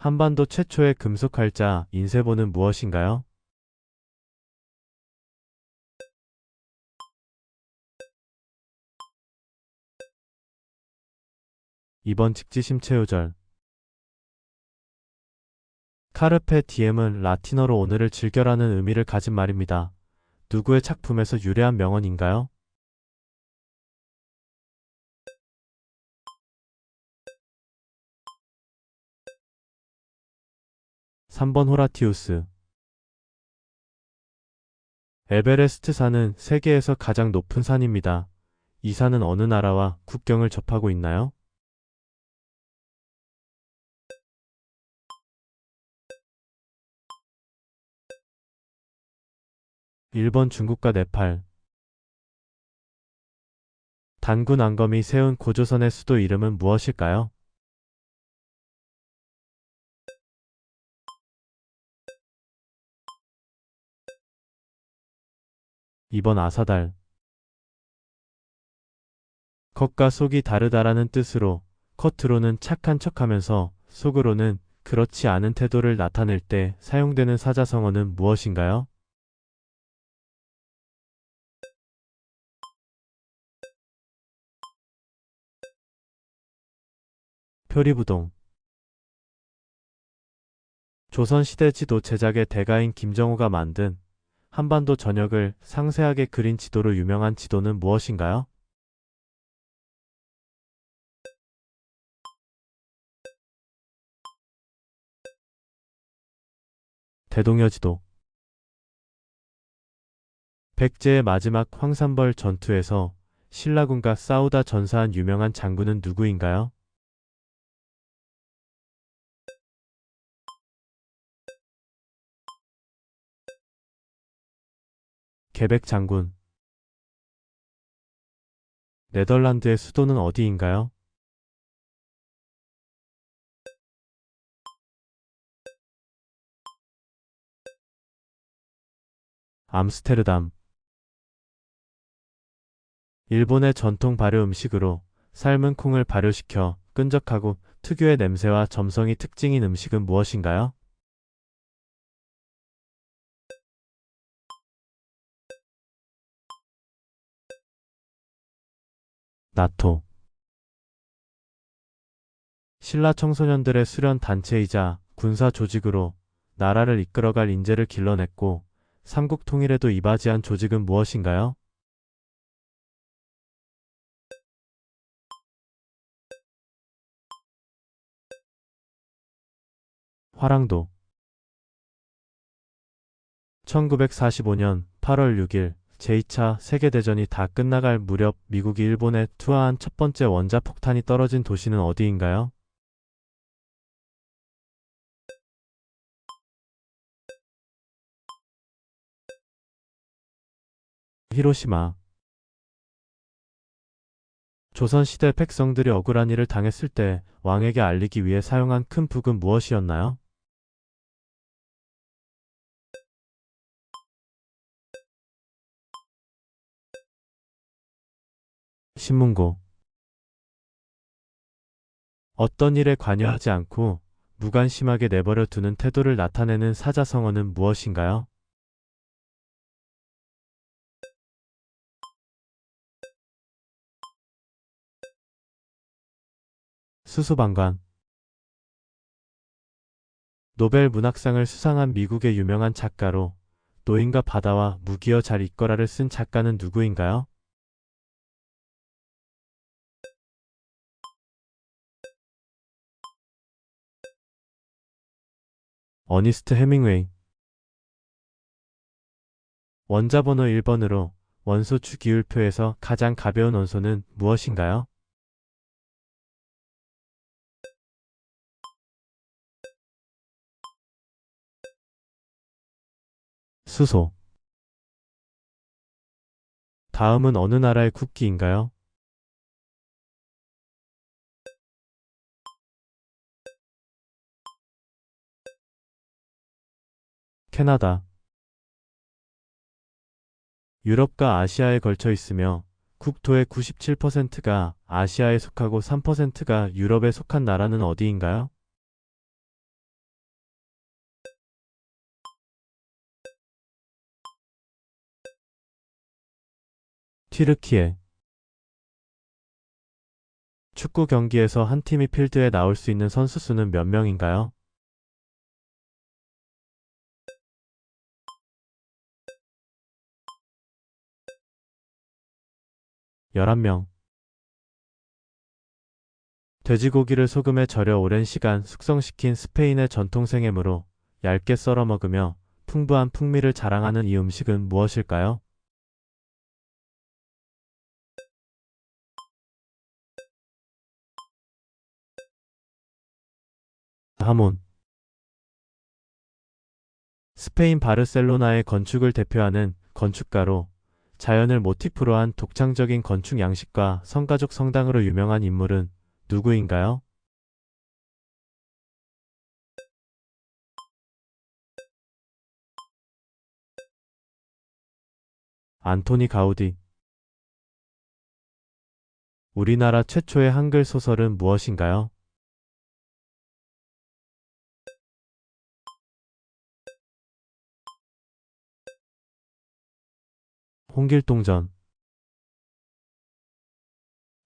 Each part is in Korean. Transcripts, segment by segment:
한반도 최초의 금속 활자 인쇄본은 무엇인가요? 이번 직지심체요절. 카르페 디엠은 라틴어로 오늘을 즐겨라는 의미를 가진 말입니다. 누구의 작품에서 유래한 명언인가요? 3번 호라티우스. 에베레스트 산은 세계에서 가장 높은 산입니다. 이 산은 어느 나라와 국경을 접하고 있나요? 1번 중국과 네팔. 단군 앙검이 세운 고조선의 수도 이름은 무엇일까요? 2번 아사달. 겉과 속이 다르다라는 뜻으로 겉으로는 착한 척하면서 속으로는 그렇지 않은 태도를 나타낼 때 사용되는 사자성어는 무엇인가요? 표리부동. 조선시대 지도 제작의 대가인 김정호가 만든 한반도 전역을 상세하게 그린 지도로 유명한 지도는 무엇인가요? 대동여지도. 백제의 마지막 황산벌 전투에서 신라군과 싸우다 전사한 유명한 장군은 누구인가요? 계백 장군. 네덜란드의 수도는 어디인가요? 암스테르담. 일본의 전통 발효 음식으로 삶은 콩을 발효시켜 끈적하고 특유의 냄새와 점성이 특징인 음식은 무엇인가요? 나토. 신라 청소년들의 수련 단체이자 군사 조직으로 나라를 이끌어갈 인재를 길러냈고 삼국 통일에도 이바지한 조직은 무엇인가요? 화랑도. 1945년 8월 6일 제2차 세계대전이 다 끝나갈 무렵 미국이 일본에 투하한 첫 번째 원자폭탄이 떨어진 도시는 어디인가요? 히로시마. 조선시대 백성들이 억울한 일을 당했을 때 왕에게 알리기 위해 사용한 큰 북은 무엇이었나요? 신문고. 어떤 일에 관여하지 않고 무관심하게 내버려 두는 태도를 나타내는 사자성어는 무엇인가요? 수수방관. 노벨 문학상을 수상한 미국의 유명한 작가로 노인과 바다와 무기여 잘 있거라를 쓴 작가는 누구인가요? 어니스트 해밍웨이. 원자번호 1번으로 원소 주기율표에서 가장 가벼운 원소는 무엇인가요? 수소. 다음은 어느 나라의 국기인가요? 캐나다. 유럽과 아시아에 걸쳐 있으며 국토의 97%가 아시아에 속하고 3%가 유럽에 속한 나라는 어디인가요? 튀르키예. 축구 경기에서 한 팀이 필드에 나올 수 있는 선수 수는 몇 명인가요? 11명. 돼지고기를 소금에 절여 오랜 시간 숙성시킨 스페인의 전통 생햄으로 얇게 썰어 먹으며 풍부한 풍미를 자랑하는 이 음식은 무엇일까요? 하몬. 스페인 바르셀로나의 건축을 대표하는 건축가로 자연을 모티프로 한 독창적인 건축 양식과 성가족 성당으로 유명한 인물은 누구인가요? 안토니 가우디. 우리나라 최초의 한글 소설은 무엇인가요? 홍길동전.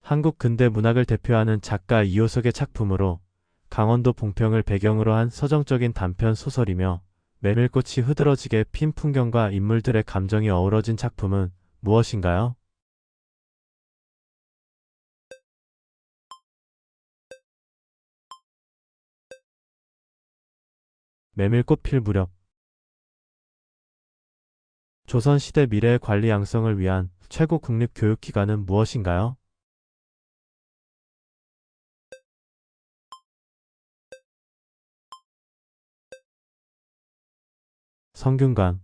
한국 근대 문학을 대표하는 작가 이효석의 작품으로 강원도 봉평을 배경으로 한 서정적인 단편 소설이며 메밀꽃이 흐드러지게 핀 풍경과 인물들의 감정이 어우러진 작품은 무엇인가요? 메밀꽃 필 무렵. 조선시대 미래의 관리 양성을 위한 최고 국립교육기관은 무엇인가요? 성균관.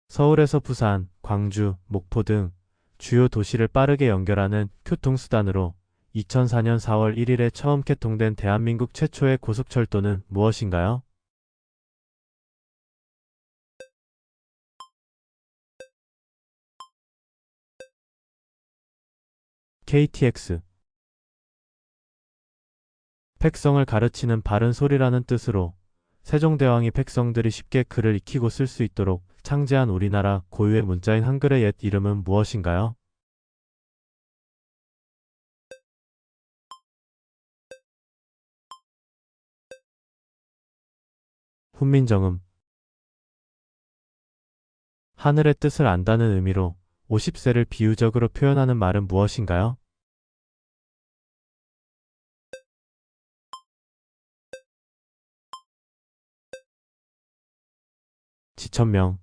서울에서 부산, 광주, 목포 등 주요 도시를 빠르게 연결하는 교통수단으로 2004년 4월 1일에 처음 개통된 대한민국 최초의 고속철도는 무엇인가요? KTX. 백성을 가르치는 바른 소리라는 뜻으로 세종대왕이 백성들이 쉽게 글을 익히고 쓸 수 있도록 창제한 우리나라 고유의 문자인 한글의 옛 이름은 무엇인가요? 훈민정음. 하늘의 뜻을 안다는 의미로 50세를 비유적으로 표현하는 말은 무엇인가요? 지천명.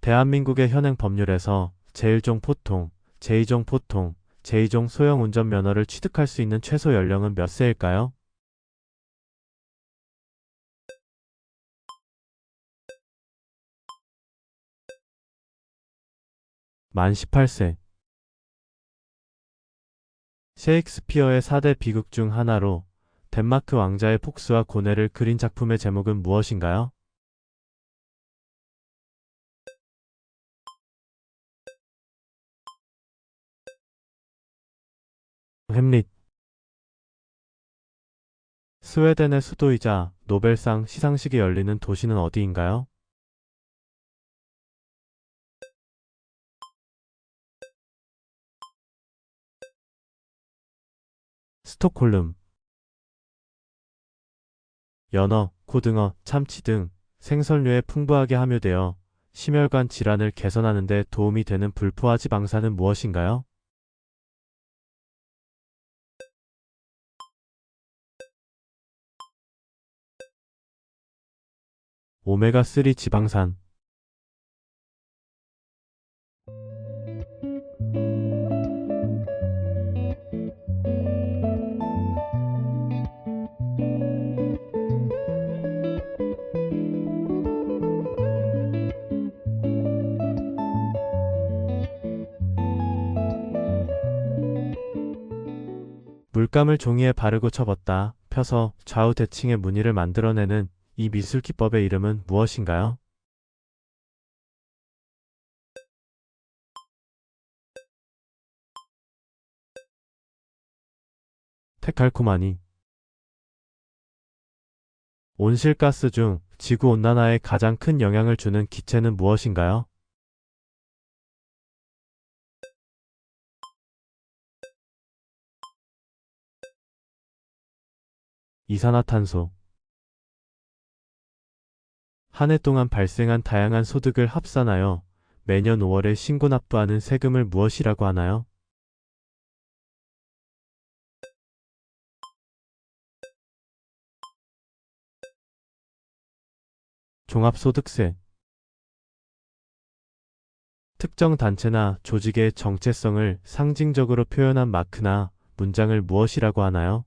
대한민국의 현행 법률에서 제1종 포통, 제2종 포통, 제2종 소형 운전면허를 취득할 수 있는 최소 연령은 몇 세일까요? 만 18세. 셰익스피어의 4대 비극 중 하나로 덴마크 왕자의 폭스와 고뇌를 그린 작품의 제목은 무엇인가요? 햄릿. 스웨덴의 수도이자 노벨상 시상식이 열리는 도시는 어디인가요? 스톡홀름. 연어, 고등어, 참치 등 생선류에 풍부하게 함유되어 심혈관 질환을 개선하는 데 도움이 되는 불포화 지방산은 무엇인가요? 오메가3 지방산. 물감을 종이에 바르고 접었다 펴서 좌우 대칭의 무늬를 만들어내는 이 미술 기법의 이름은 무엇인가요? 테칼코마니. 온실가스 중 지구온난화에 가장 큰 영향을 주는 기체는 무엇인가요? 이산화탄소. 한 해 동안 발생한 다양한 소득을 합산하여 매년 5월에 신고 납부하는 세금을 무엇이라고 하나요? 종합소득세. 특정 단체나 조직의 정체성을 상징적으로 표현한 마크나 문장을 무엇이라고 하나요?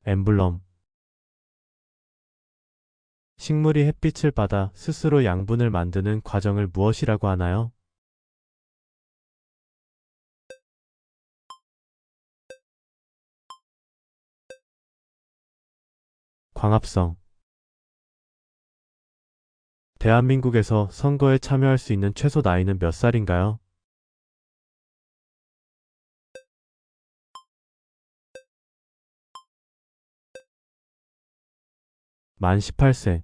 엠블럼. 식물이 햇빛을 받아 스스로 양분을 만드는 과정을 무엇이라고 하나요? 광합성. 대한민국에서 선거에 참여할 수 있는 최소 나이는 몇 살인가요? 만 18세.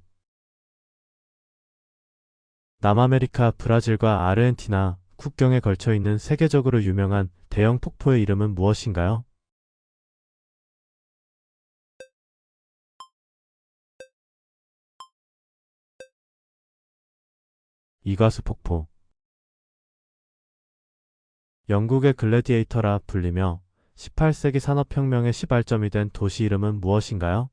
남아메리카 브라질과 아르헨티나 국경에 걸쳐 있는 세계적으로 유명한 대형 폭포의 이름은 무엇인가요? 이과수 폭포. 영국의 글래디에이터라 불리며 18세기 산업혁명의 시발점이 된 도시 이름은 무엇인가요?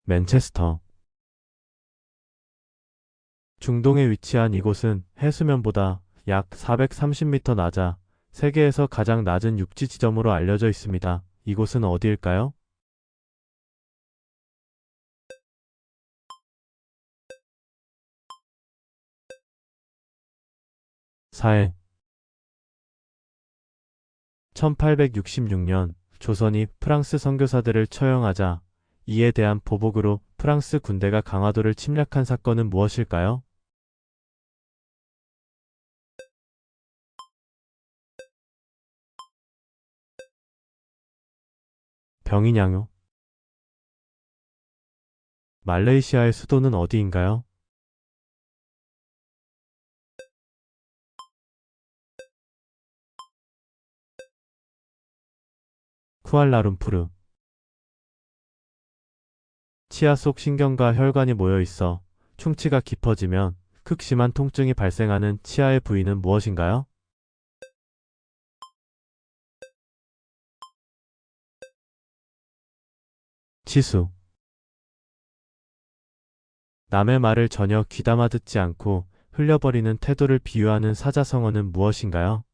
맨체스터. 중동에 위치한 이곳은 해수면보다 약 430m 낮아 세계에서 가장 낮은 육지 지점으로 알려져 있습니다. 이곳은 어디일까요? 사해. 1866년 조선이 프랑스 선교사들을 처형하자 이에 대한 보복으로 프랑스 군대가 강화도를 침략한 사건은 무엇일까요? 병인양요. 말레이시아의 수도는 어디인가요? 쿠알라룸푸르. 치아 속 신경과 혈관이 모여 있어 충치가 깊어지면 극심한 통증이 발생하는 치아의 부위는 무엇인가요? 치수. 남의 말을 전혀 귀담아 듣지 않고 흘려버리는 태도를 비유하는 사자성어는 무엇인가요?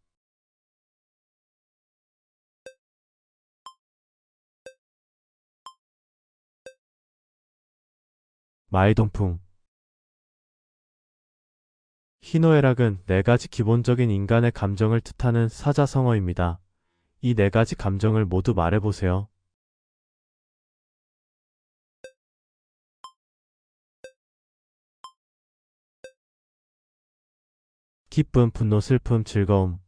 마이동풍. 희노애락은 네 가지 기본적인 인간의 감정을 뜻하는 사자성어입니다. 이 네 가지 감정을 모두 말해보세요. 기쁨, 분노, 슬픔, 즐거움.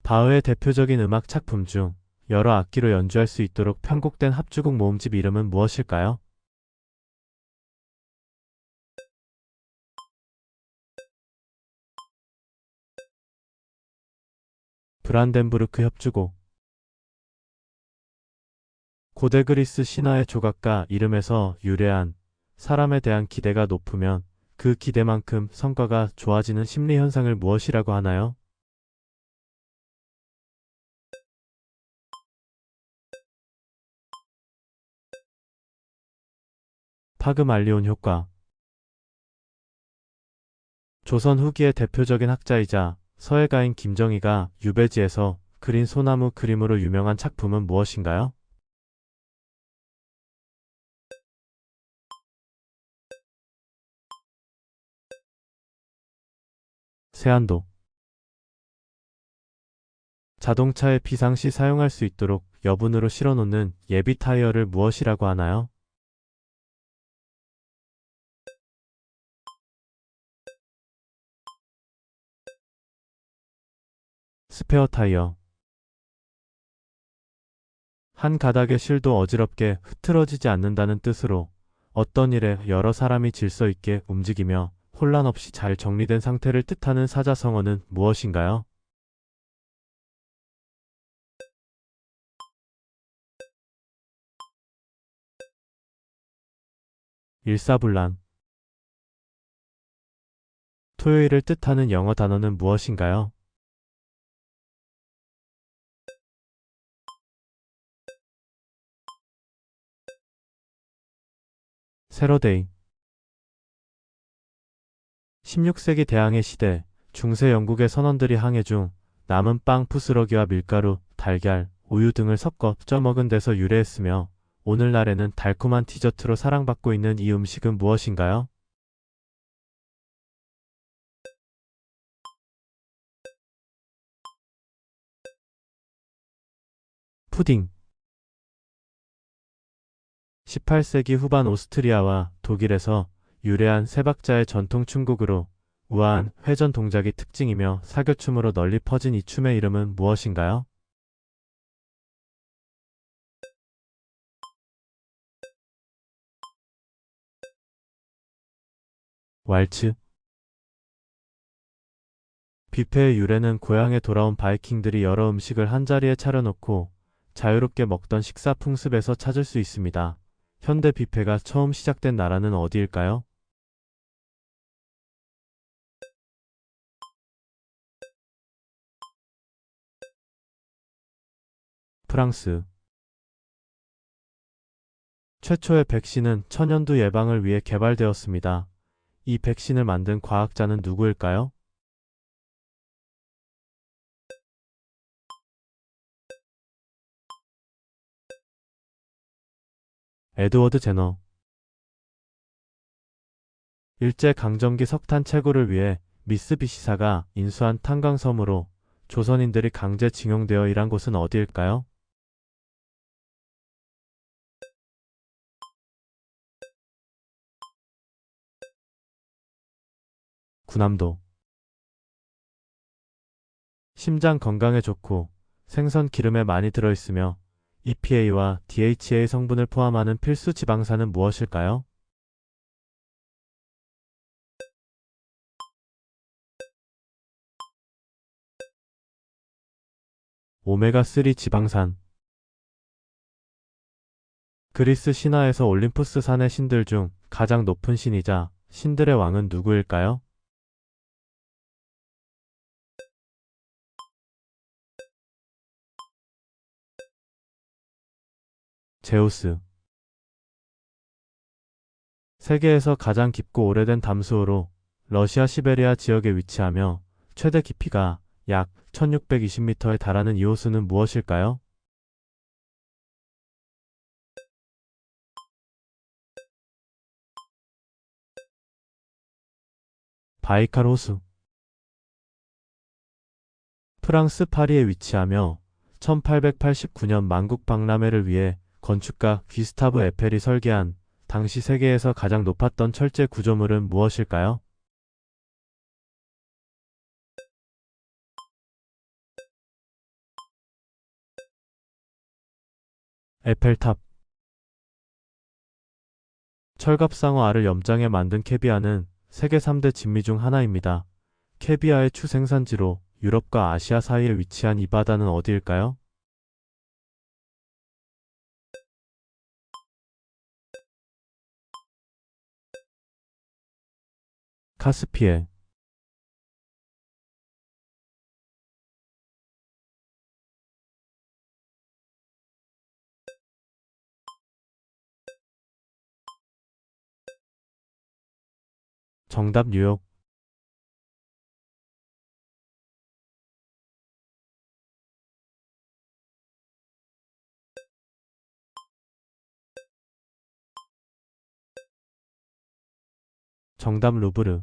바흐의 대표적인 음악 작품 중 여러 악기로 연주할 수 있도록 편곡된 합주곡 모음집 이름은 무엇일까요? 브란덴부르크 협주곡. 고대 그리스 신화의 조각가 이름에서 유래한 사람에 대한 기대가 높으면 그 기대만큼 성과가 좋아지는 심리 현상을 무엇이라고 하나요? 파그말리온 효과. 조선 후기의 대표적인 학자이자 서예가인 김정희가 유배지에서 그린 소나무 그림으로 유명한 작품은 무엇인가요? 세안도. 자동차에 비상시 사용할 수 있도록 여분으로 실어놓는 예비 타이어를 무엇이라고 하나요? 스페어 타이어. 한 가닥의 실도 어지럽게 흐트러지지 않는다는 뜻으로 어떤 일에 여러 사람이 질서 있게 움직이며 혼란 없이 잘 정리된 상태를 뜻하는 사자성어는 무엇인가요? 일사불란. 토요일을 뜻하는 영어 단어는 무엇인가요? 세러데이. 16세기 대항해 시대, 중세 영국의 선원들이 항해 중 남은 빵, 푸스러기와 밀가루, 달걀, 우유 등을 섞어 쪄먹은 데서 유래했으며 오늘날에는 달콤한 디저트로 사랑받고 있는 이 음식은 무엇인가요? 푸딩. 18세기 후반 오스트리아와 독일에서 유래한 세 박자의 전통 춤곡으로 우아한 회전 동작이 특징이며 사교춤으로 널리 퍼진 이 춤의 이름은 무엇인가요? 왈츠. 뷔페의 유래는 고향에 돌아온 바이킹들이 여러 음식을 한자리에 차려놓고 자유롭게 먹던 식사 풍습에서 찾을 수 있습니다. 현대 뷔페가 처음 시작된 나라는 어디일까요? 프랑스. 최초의 백신은 천연두 예방을 위해 개발되었습니다. 이 백신을 만든 과학자는 누구일까요? 에드워드 제너. 일제강점기 석탄 채굴을 위해 미쓰비시사가 인수한 탄광섬으로 조선인들이 강제 징용되어 일한 곳은 어디일까요? 구남도. 심장 건강에 좋고 생선 기름에 많이 들어있으며 EPA와 DHA 성분을 포함하는 필수 지방산은 무엇일까요? 오메가3 지방산. 그리스 신화에서 올림푸스 산의 신들 중 가장 높은 신이자 신들의 왕은 누구일까요? 제우스. 세계에서 가장 깊고 오래된 담수호로 러시아 시베리아 지역에 위치하며 최대 깊이가 약 1620m에 달하는 이 호수는 무엇일까요? 바이칼 호수. 프랑스 파리에 위치하며 1889년 만국 박람회를 위해 건축가 귀스타브 에펠이 설계한 당시 세계에서 가장 높았던 철제 구조물은 무엇일까요? 에펠탑. 철갑상어 알을 염장해 만든 캐비아는 세계 3대 진미 중 하나입니다. 캐비아의 주생산지로 유럽과 아시아 사이에 위치한 이 바다는 어디일까요? 카스피해. 정답 뉴욕. 정답 루브르.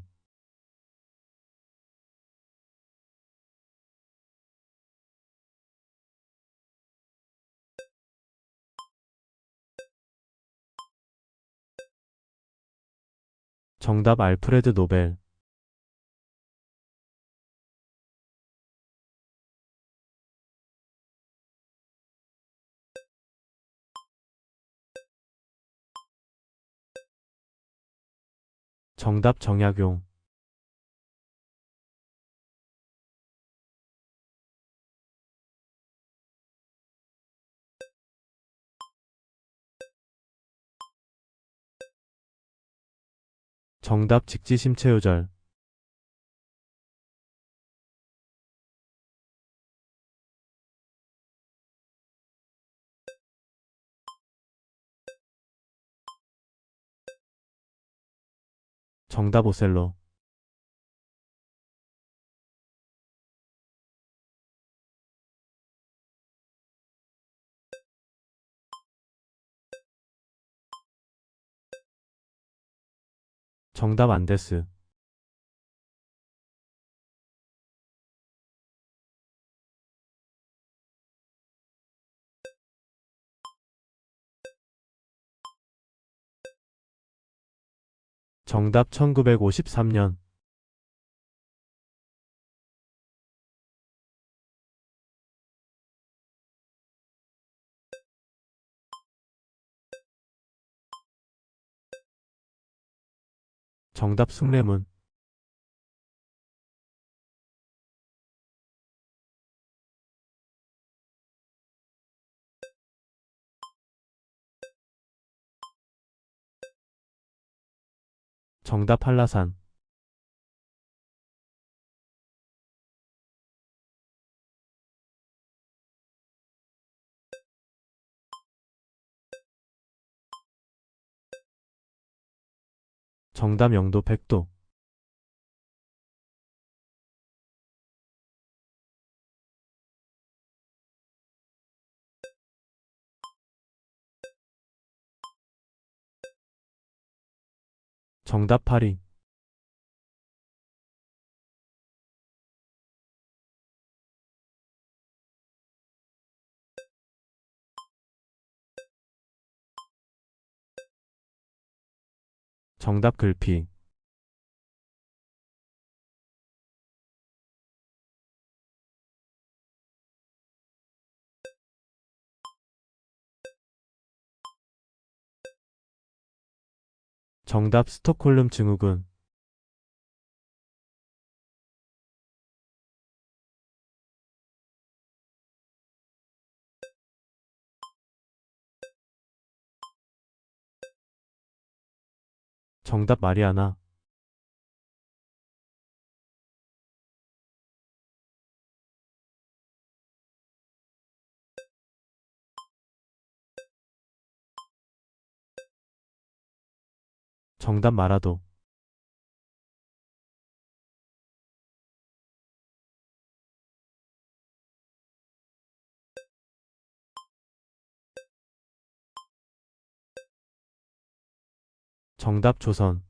정답 알프레드 노벨. 정답 정약용. 정답 직지심체요절. 정답 오셀로. 정답 안데스. 정답 1953년. 정답 숭례문. 정답 한라산. 정답 영도 백도. 정답 파리. 정답 글피. 정답 스톡홀름 증후군. 정답 마리아나. 정답 마라도. 정답 조선.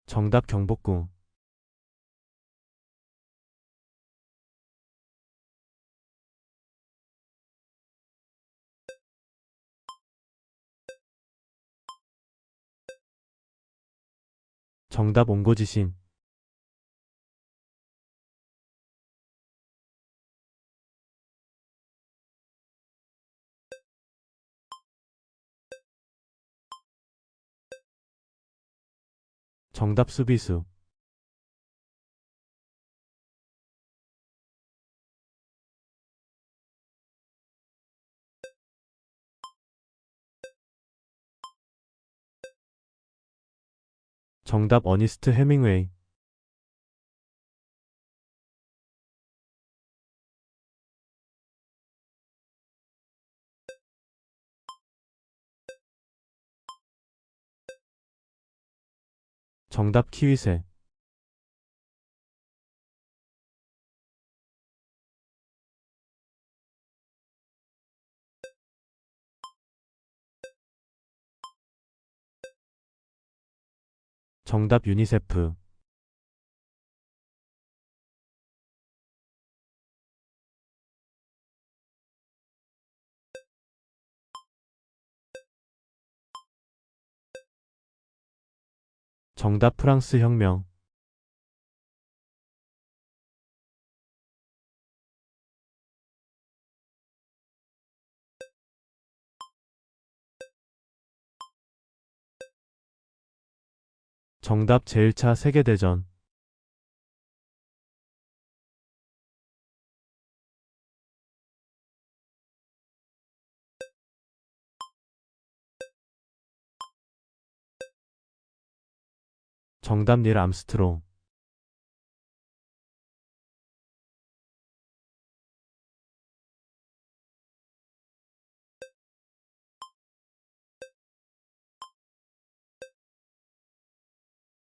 정답 경복궁. 정답 옹고지신. 정답 수비수. 정답 어니스트 해밍웨이. 정답 키위새. 정답 유니세프. 정답 프랑스 혁명. 정답 제1차 세계대전. 정답 닐 암스트롱.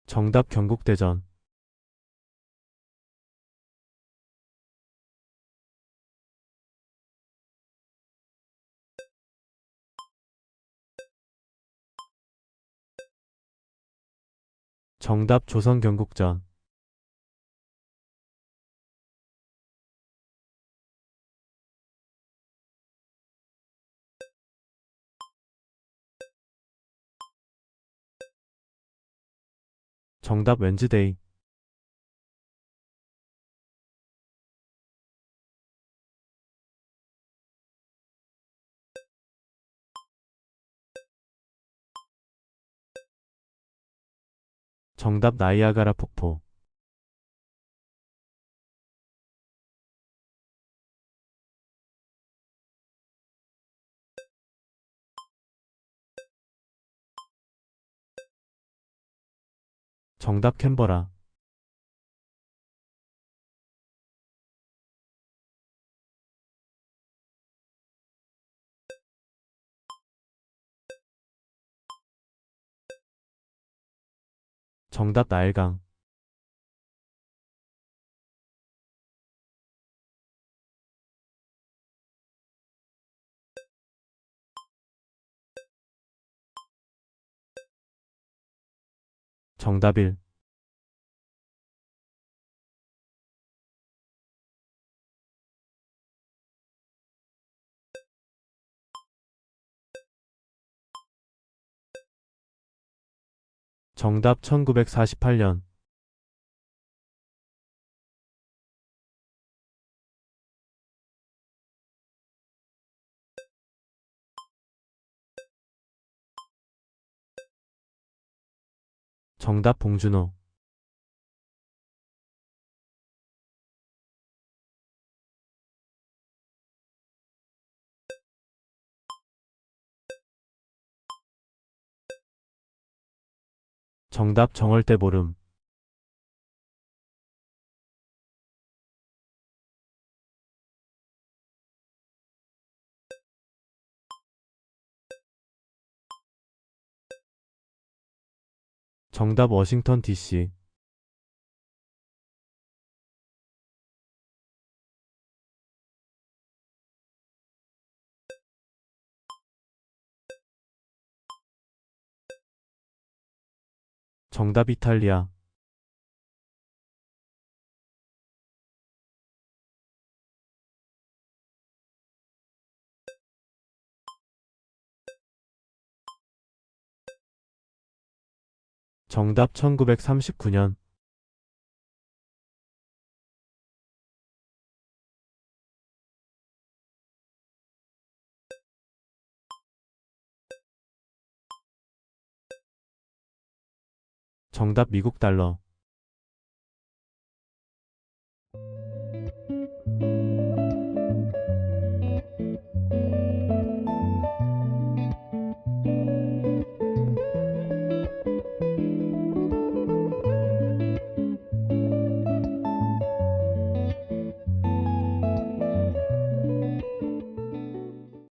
정답 경국대전. 정답 조선 경국전. 정답 웬즈데이. 정답 나이아가라 폭포. 정답 캔버라. 정답 나일강. 정답 1. 정답 1948년. 정답 봉준호. 정답 정월대 보름. 정답 워싱턴 DC. 정답 이탈리아. 정답 1939년. 정답 미국 달러.